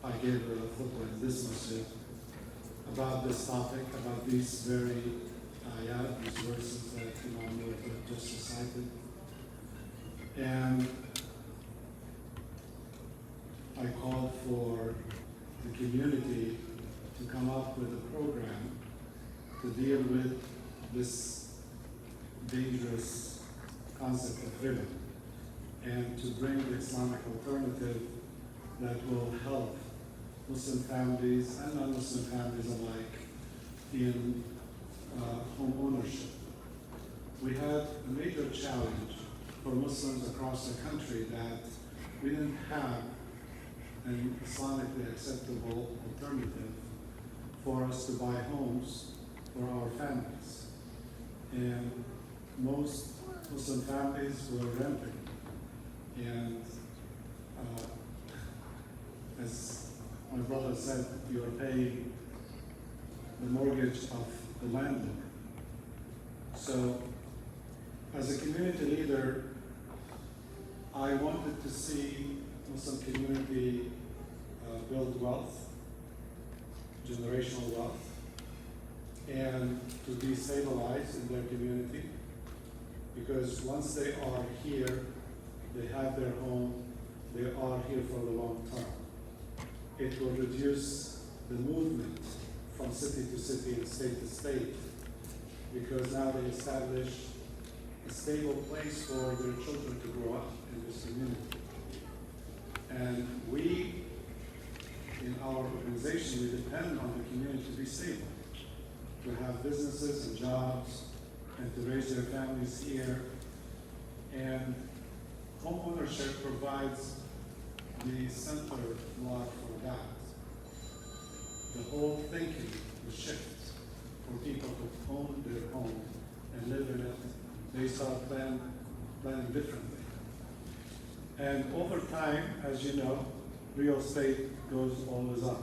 I gave a khutbah in this masjid about this topic, about these very ayat, these verses that Imam Murtad just recited. And I called for the community to come up with a program to deal with this dangerous concept of riba and to bring the Islamic alternative that will help Muslim families and non-Muslim families alike in home ownership. We had a major challenge for Muslims across the country that we didn't have an Islamically acceptable alternative for us to buy homes for our families. And most Muslim families were renting. And as my brother said, you are paying the mortgage of the landlord. So, as a community leader, I wanted to see Muslim community build wealth, generational wealth, and to be stabilized in their community. Because once they are here, they have their home, they are here for the long term. It will reduce the movement from city to city and state to state, because now they establish a stable place for their children to grow up in this community. And we, in our organization, we depend on the community to be stable, to have businesses and jobs, and to raise their families here. And home ownership provides the center block for that. The whole thinking will shift for people to own their home and live in it. They start planning differently. And over time, as you know, real estate goes always up.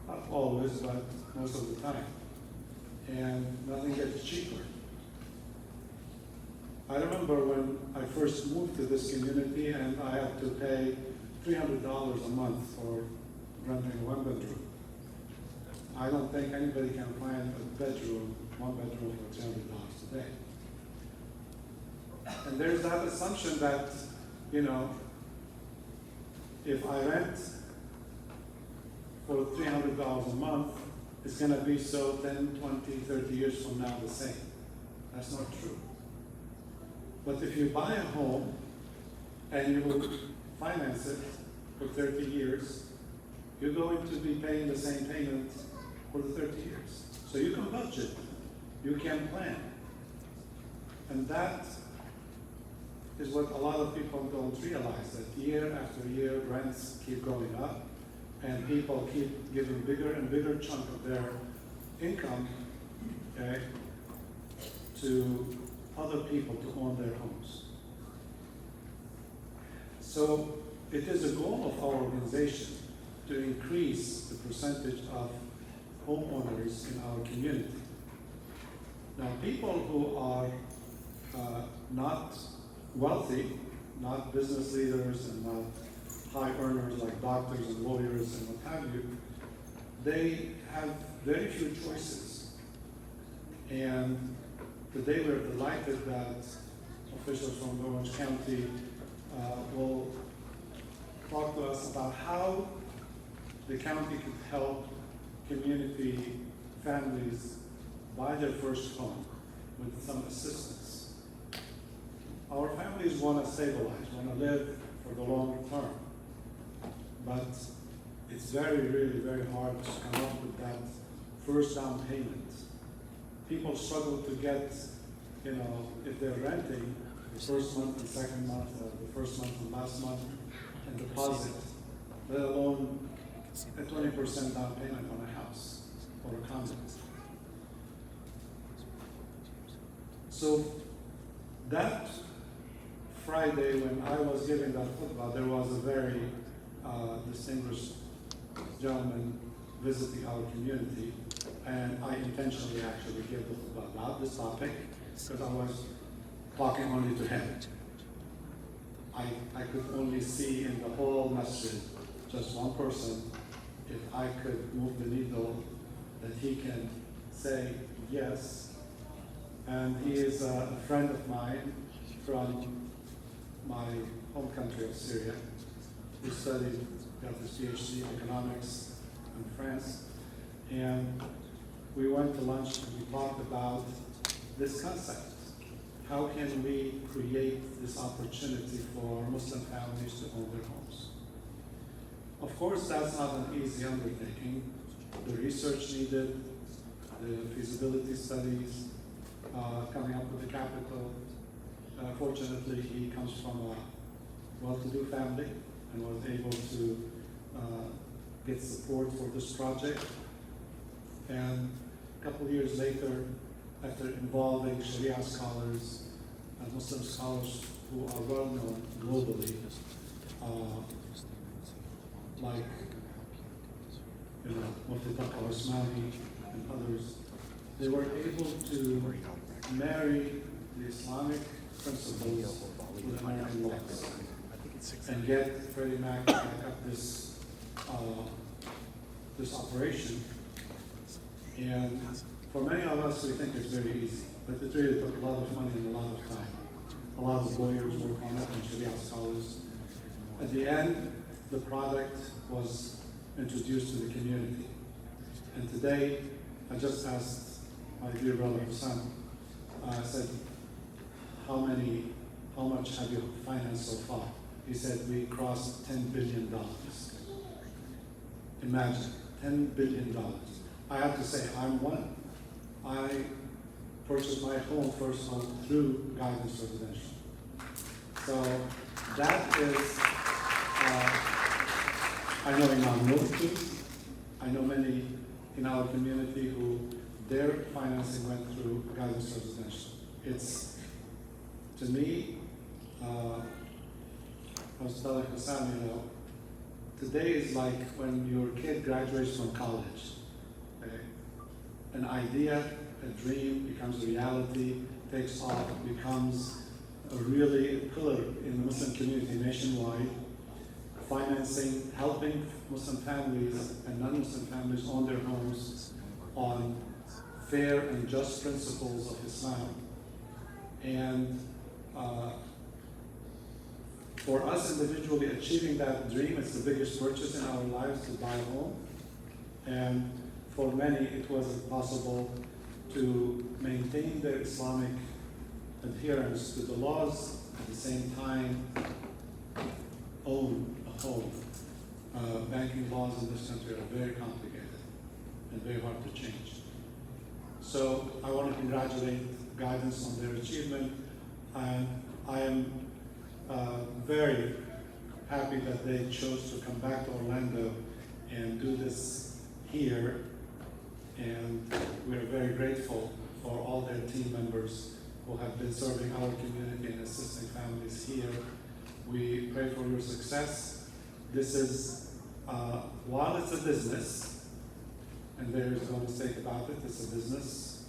Not always, but most of the time. And nothing gets cheaper. I remember when I first moved to this community and I had to pay $300 a month for renting a one bedroom. I don't think anybody can find a bedroom, one bedroom for $300 today. And there's that assumption that, you know, if I rent for $300 a month, it's gonna be so 10, 20, 30 years from now the same. That's not true. But if you buy a home and you will finance it for 30 years, you're going to be paying the same payment for the 30 years. So you can budget, you can plan. And that is what a lot of people don't realize, that year after year rents keep going up and people keep giving bigger and bigger chunk of their income, okay, to other people to own their homes. So it is a goal of our organization to increase the percentage of homeowners in our community. Now, people who are not wealthy, not business leaders and not high earners like doctors and lawyers and what have you, they have very few choices. And today we're delighted that officials from Orange County will talk to us about how the county could help community families buy their first home with some assistance. Our families want to stabilize, want to live for the long term, but it's really very hard to come up with that first down payment. People struggle to get, you know, if they're renting, the first month and second month, or the first month and last month, and deposit, let alone a 20% down payment on a house or a condo. So that Friday when I was giving that khutbah, there was a very distinguished gentleman visiting our community, and I intentionally actually gave the khutbah about this topic because I was talking only to him. I could only see in the whole masjid just one person, if I could move the needle, that he can say yes. And he is a friend of mine from my home country of Syria. He got his PhD in economics in France. And we went to lunch and we talked about this concept. How can we create this opportunity for Muslim families to own their homes? Of course, that's not an easy undertaking. The research needed, the feasibility studies, coming up with the capital. Fortunately, he comes from a well-to-do family and was able to get support for this project. And a couple of years later, after involving Sharia scholars and Muslim scholars who are well known globally, like Mufti Taqi Osmani and others, they were able to marry the Islamic principles with American laws and get Freddie Mac to back up this operation. And for many of us, we think it's very easy, but it really took a lot of money and a lot of time. A lot of lawyers work on it and Sharia scholars. At the end, the product was introduced to the community. And today, I just asked my dear brother Hassan, I said, how much have you financed so far? He said, we crossed $10 billion. Imagine, $10 billion. I have to say, I'm one. I purchased my home first through Guidance Residential. So that is, I know Imam Mufti, I know many in our community who their financing went through Guidance Residential. It's, to me, I was telling Hassan, today is like when your kid graduates from college. Okay? An idea, a dream becomes a reality, takes off, becomes really a pillar in the Muslim community nationwide, financing, helping Muslim families and non-Muslim families own their homes on fair and just principles of Islam. And for us individually, achieving that dream is the biggest purchase in our lives, to buy a home. And for many, it wasn't possible to maintain their Islamic adherence to the laws, at the same time own a home. Banking laws in this country are very complicated and very hard to change. So I want to congratulate Guidance on their achievement, and I am very happy that they chose to come back to Orlando and do this here, and we're very grateful for all their team members who have been serving our community and assisting families here. We pray for your success. This is, while it's a business, and there is no mistake about it, it's a business,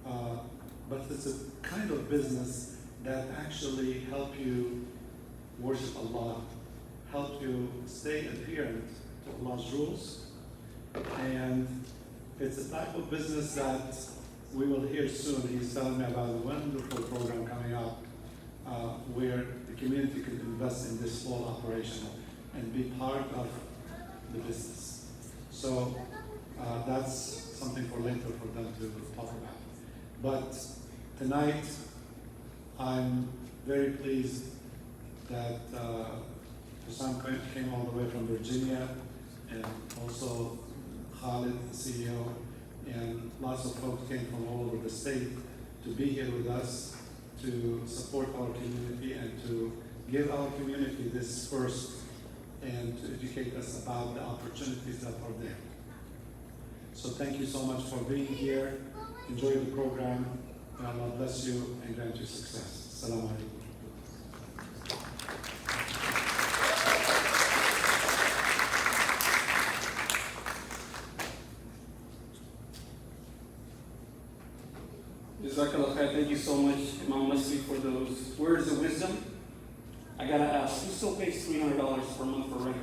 but it's a kind of business that actually help you worship Allah, help you stay adherent to Allah's rules, and it's a type of business that we will hear soon. He's telling me about a wonderful program coming up where the community could invest in this whole operation and be part of the business. So that's something for later for them to talk about. But tonight, I'm very pleased that Hussam came all the way from Virginia, and also Khalid, the CEO, and lots of folks came from all over the state to be here with us, to support our community and to give our community this first and to educate us about the opportunities that are there. So thank you so much for being here. Enjoy the program. And Allah bless you and grant you success. Assalamu alaikum. Jazakallah khair. Thank you so much, Imam Leslie, for those words of wisdom. I gotta ask, who still pays $300 per month for rent?